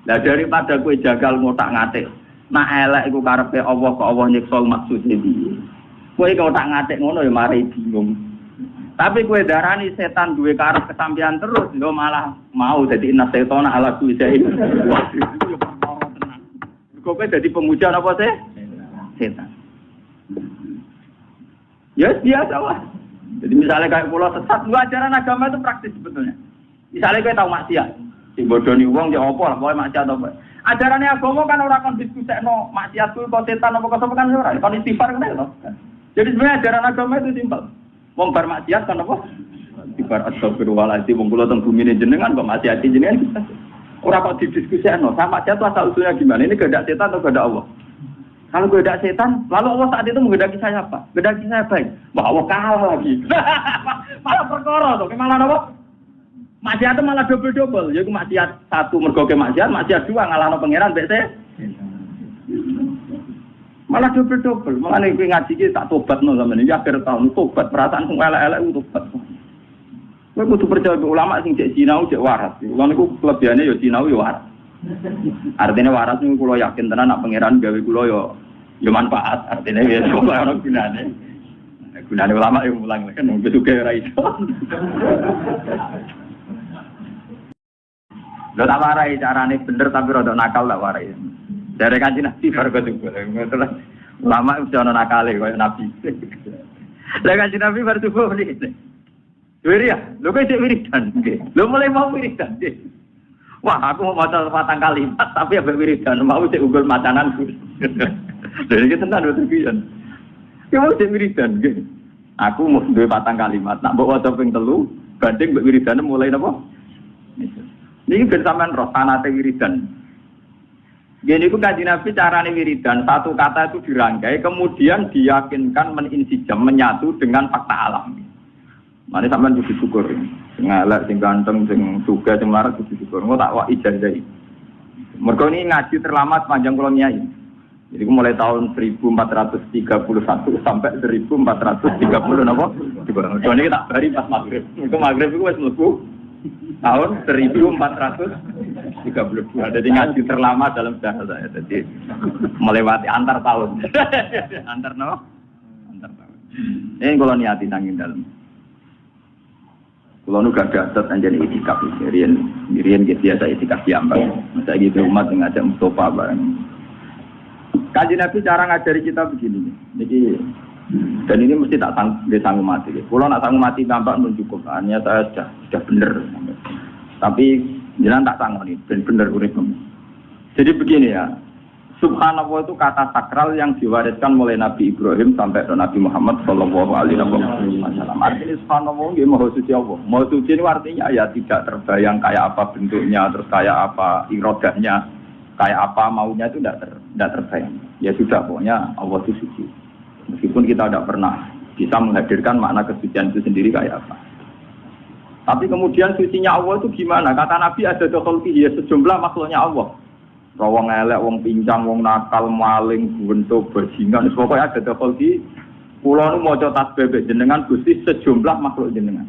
Lah daripada kowe jagal ngotak-ngatik. Nak elek iku karepe Allah kok Allah nyiksa maksudnya piye? Kowe ngotak-ngatik ngono ya mari bingung. Tapi kowe darani setan duwe karep kesampean terus lho malah mau dadi inna setona ala kuisain. Wah, itu ya perkara tenan. Kowe dadi pemuja apa sih? Setan. Ya biasa lah. Jadi misalnya kayak pulau sesat, dua ajaran agama itu praktis sebetulnya. Misalnya kayak tahu maksiat, si bodoni uang dia opo lah, boleh maksiat apa? Ajarannya agama kan orang kan diskusi no maksiat itu kau setan apa kau kan orang, kan istighfar kan itu. Jadi sebenarnya ajaran agama itu simpel. Wong bar maksiat kan apa? Istighfar astagfirullahaladzim, wong kula teng bumi jenengan kok maksiat jenengan. Ora kok didiskusikno, sama maksiat asal usulnya gimana? Ini kehendak setan atau kehendak Allah? Kalau kehendak setan, lalu Allah saat itu menghendaki saya apa? Kehendaki saya baik. Wah, Allah kalah lagi. Malah perkara to, malah apa? Maksiat itu malah double-double. Yaiku maksiat satu mergo ke maksiat dua ngalahno pangeran mbek malah double-double. Malah nek ngaji iki tak tobatno sampeyan iki akhir tahun tobat perasaan sing elek-elek tobat. Kowe kudu percaya ulama sing cek sinau cek waras. Kulo niku kelebihane ya sinau ya waras. Artinya waras niku kula yakin tenan nak pangeran gawe kula ya manfaat. Artinya ya ora gunane. Gunane ulama ya mulang kan wong juga ora iso. Lho tak warai carane bener tapi rada nakal tak warai. Dari Kanjeng Nabi baru ketubuh. Ulama wis ana nakale koyo Nabi. Lah Kanjeng Nabi baru tubuh niki. Wiri ya, lho kok cek wiridan nggih. Lho mulai mau wiridan nggih. Wah, aku mau maca 4 kalimat tapi ambek wiridan mau cek unggul macananku. Lha iki tenan lho tenan. Ki mau cek wiridan nggih. Aku mau duwe 4 kalimat, nak mbok waca ping 3 banding mbek wiridan mulai napa? Niki ben sampean roh sanate wiridan. Gini ku Kanjeng Nabi carane wiridan, satu kata itu dirangkai kemudian diyakinkan meninsijam menyatu dengan fakta alam. Mane sampean kudu syukur. Sing elek, sing ganteng, sing sugih, sing larat kudu syukur. Engko tak wak ijazah. Mergo ini ngaji terlambat panjang kula nyai. Jadi ku mulai tahun 1431 sampai 1430 napa? Mergo niki tak bari pas magrib. Itu magrib iku wis mlebu tahun 1432. Jadi ngaji terlama dalam sejarah saya. Jadi melewati antar tahun. Antar no? Antar tahun. Ini kalau niati nangin dalam. Kalau nu gak dapat anjani itikaf, rian biasa itikaf diambang. Masa gitu umat ngajak Mustafa bareng. Kanjeng Nabi cara ngajari kita begini. Jadi dan ini mesti tak sanggup mati. Kalau nak sanggup mati nampak pun cukup. Hanya saya sudah benar. Tapi jangan tak sanggup nih, benar urip. Jadi begini ya. Subhanallah itu kata sakral yang diwariskan mulai Nabi Ibrahim sampai ke Nabi Muhammad sallallahu alaihi wasallam. Artinya subhanallah nggih maha suci Allah. Maha suci itu artinya ya tidak terbayang kayak apa bentuknya, terus kayak apa irodahnya, kayak apa maunya itu tidak terbayang. Ya sudah pokoknya Allah itu suci. Meskipun kita tidak pernah bisa menghadirkan makna kesucian itu sendiri kayak apa. Tapi kemudian sucinya Allah itu gimana? Kata Nabi ada khalqihi ya sejumlah makhluknya Allah. Wong elek, wong pincang, wong nakal, maling, bentuk, bajingan, pokoknya ada khalqihi. Kula nu maca tasbih jenengan Gusti sejumlah makhluk jenengan.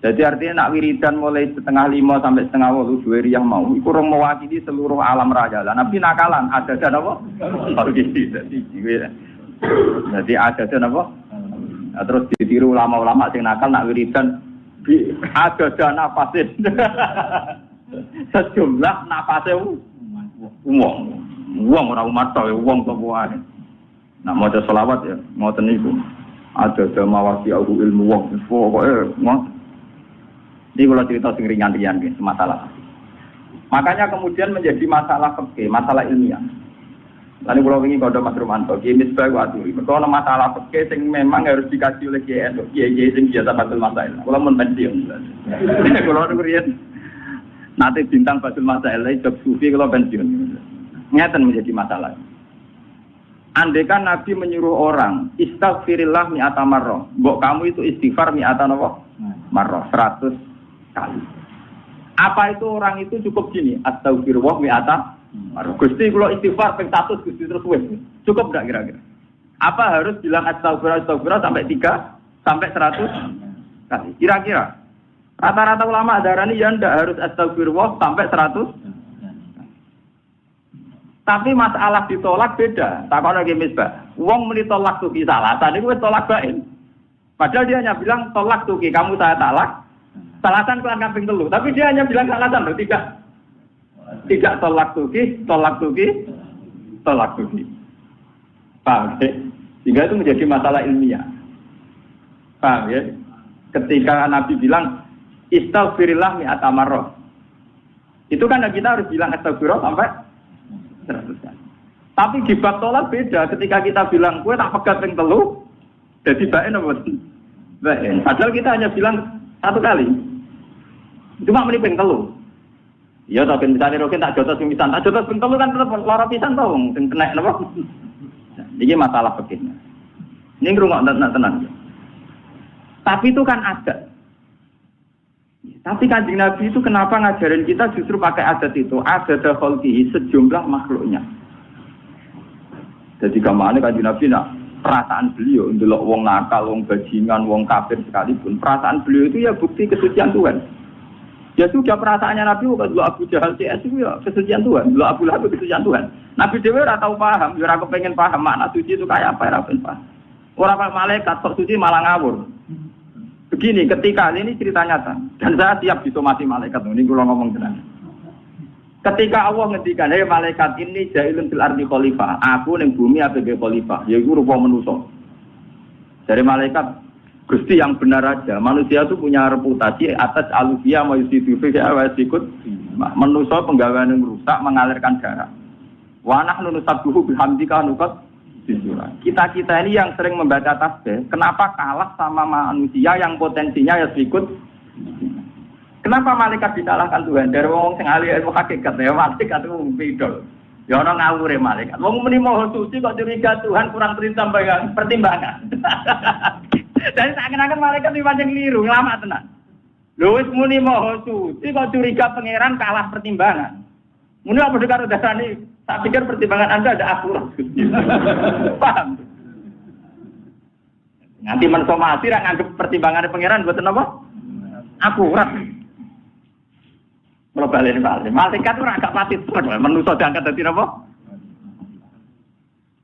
Jadi artinya nak wiridan mulai 4:30 sampai 5:30 duwe riyah mau iku ora mewakili seluruh alam raya. Lah Nabi nakalan ada apa? Khalqihi. Jadi ada apa? Terus ditiru ulama-ulama sing nakal nak wiridan ada nafasin. Sejumlah nafase wong ora umat tok wong kok wae. Nak maca selawat ya, ngoten niku. Ada mawasi aku ilmu wong pokoke ngoten. Ini kalau cerita sing ringan-ringan nggih, masalah. Makanya kemudian menjadi masalah fikih, masalah ilmiah. Lalu kalau ingin kode Mas Romanto, Kiai Misbah aturi. Kalau masalah fikih sing memang harus dikaji oleh Kiai sing biasa batul masail. Kalau mun pensiun. Kalau riyen nanti bintang batul masail job sufi kalau pensiun. Ngeten menjadi masalah. Andaikan Nabi menyuruh orang istighfirillah mi'ata marrah. Mbok kamu itu istighfar mi'ata marrah 100 kali. Apa itu orang itu cukup gini? Astagfirullah mi'ata marrah. Gusti kula istighfar ping 100 Gusti terus wis. Cukup enggak kira-kira? Apa harus bilang astagfirullah sampai 3 sampai 100 kali? Kira-kira. Rata-rata ulama darani ya ndak harus astagfirullah sampai 100. Tapi masalah ditolak beda. Takon lagi misbah. Wong muni tolak tuki salatan iku wis tolak bain. Padahal dia hanya bilang tolak tuki, kamu saya talak. Salatan kelan kaping 3. Tapi dia hanya bilang salatan loh, tidak. Tidak tolak tuki, tolak tuki, tolak tuki. Paham ya? Sehingga itu menjadi masalah ilmiah. Paham ya? Ketika Nabi bilang istaghfirillah mi'ata marrah. Itu kan kita harus bilang astagfirullah sampai 100 kali. Tapi di bab tolak beda. Ketika kita bilang, gue tak pegat ping 3, jadi bain apa? Bain. Padahal kita hanya bilang 1 kali. Cuma meni ping 3. Ya tapi misalnya roken tak jotos ping pisan, tak jotos ping 3 kan tetep lara pisan to wong sing kena napa. Iki masalah fikihnya. Ini ngrungok tenang. Tapi itu kan adat. Tapi Kanjeng Nabi itu kenapa ngajarin kita justru pakai adat itu? Adat khalqihi sejumlah makhluknya. Jadi kemana Kanjeng Nabi perasaan beliau ndelok wong nakal, wong bajingan, wong kafir sekalipun, perasaan beliau itu ya bukti kesucian Tuhan. Ya sudah perasaannya Nabi bukan dulu Abu Jahal CS itu ya kesucian Tuhan, dulu Abu Lahab kesucian Tuhan. Nabi Dewi ora tahu paham, ya ora kepengen paham makna suci itu kayak apa, ora pengen paham. Orang malaikat kok suci malah ngawur. Begini, ketika ini cerita nyata, dan saya siap disomasi malaikat, ini kalau ngomong tenang. Ketika Allah ngendikan, hei malaikat ini jailun fil ardi khalifah, aku ning bumi ABG khalifah, yaitu rupa manusia. Dari malaikat, Gusti yang benar aja, manusia itu punya reputasi atas alufia mayusidu fiha wa sikut, manusia penggawean yang rusak mengalirkan darah. Wa nahnu nusabbihu bihamdika nuqat kita ini yang sering membaca tasbih, kenapa kalah sama manusia yang potensinya ya sikut? Kenapa malaikat disalahkan Tuhan? Dari wong sing ahli ilmu hakikat ya malaikat itu bidol. Ya ana ngawure malaikat. Wong muni maha suci kok curiga Tuhan kurang pertimbangan. Dan seakan-akan malaikat iki pancen keliru, nglamak tenan. Lho wis muni maha suci kok curiga pangeran kalah pertimbangan. Muni apa karo dasane? Tak pikir pertimbangan Anda ada akurat. Paham? Nanti mensomasi rak nganggep pertimbangan pangeran mboten apa? Akurat. Kalau balik. Malaikat ora gak pati tenan, manusa diangkat dadi napa?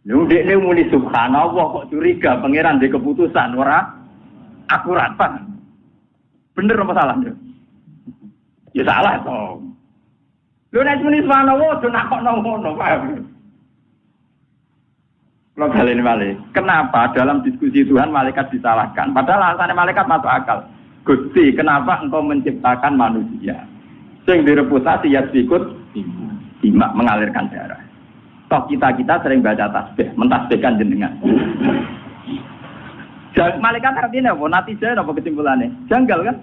Lho dekne muni subhanallah kok curiga pangeran di keputusan ora akurat, Pak. Bener apa salah? Ya salah toh. Lho nek muni subhanallah do nakokno ngono, paham? Kalau balik balik. Kenapa dalam diskusi Tuhan malaikat disalahkan? Padahal alasannya malaikat masuk akal. Gusti, kenapa engkau menciptakan manusia? Sing direputasi ya sikut simak mengalirkan darah. Toh kita sering baca tasbih, mentasbihkan jenengan. Malaikat artinya apa? Natijah apa kesimpulannya? Janggal kan?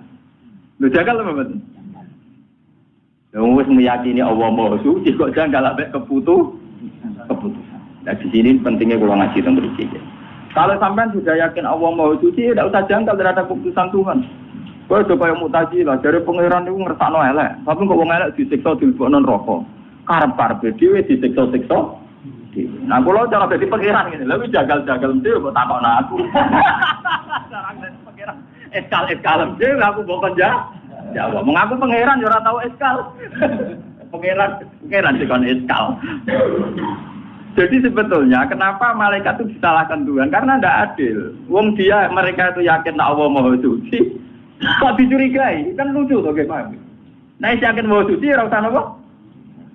Lho janggal apa betul? Wis meyakini Allah Maha Suci kok janggal ambek keputusan. Nah di sini pentingnya kalau ngaji tentang rezeki. Kalau sampean sudah yakin Allah Maha Suci, tidak usah janggal terhadap keputusan Tuhan. Kowe coba yang Mu'tazilah, dari pangeran niku ngersakno elek, tapi kok wong elek disiksa dilebokno neraka. Karep-karepe dhewe disiksa-siksa. Nah, kula cara dadi pangeran ngene, lha jagal-jagal mesti kok takokno aku. Cara dadi pangeran eskal dhewe aku mbok jawab. Mengaku pangeran ya ora tau eskal. Pangeran dikon eskal. Jadi sebetulnya kenapa malaikat itu disalahkan Tuhan? Karena tidak adil. Wong mereka itu yakin Allah Maha Suci. Kok dicurigai? Kan lucu tuh gimana? Nah, yakin Maha Suci ora usah napa?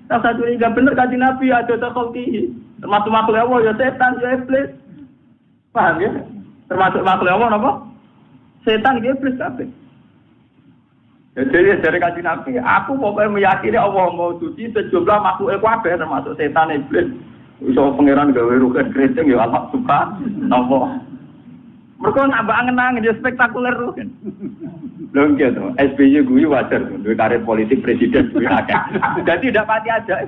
Rasa curiga bener Kanjeng Nabi ada takholki. Termasuk makhluk Allah ya setan ya iblis. Paham ya? Termasuk makhluk Allah napa? Setan ya iblis kabeh. Jadi dari Kanjeng Nabi, aku pokoknya meyakini Allah Maha Suci sejumlah makhluk kabeh termasuk setan iblis. Iso pangeran gawe rugen keriting ya Allah subhanahu. Mergo nambah angen-angen ya spektakuler rugen. Lho nggih to, SBY kuwi wajar to, duwe karir politik presiden kuwi akeh. Jadi ndak pati aja.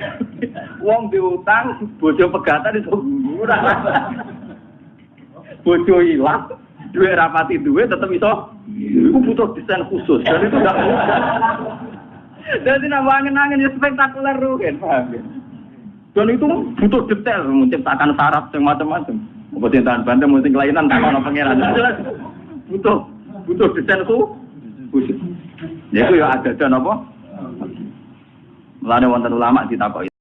Wong diutang bojo pegatan iso murah. Bojo ilang, duwe rapati duwe tetep iso. Iku butuh desain khusus. Dan itu ndak mudah. Jadi nambah angen-angen ya spektakuler rugen, paham ya? Dan itu butuh detail menciptakan saraf yang macam-macam. Pemerintahan Banten mesti kelainan tak ono pangeran. Jelas butuh desain khusus. Ya itu ya ada apa? Mulane wonten ulama ditakoki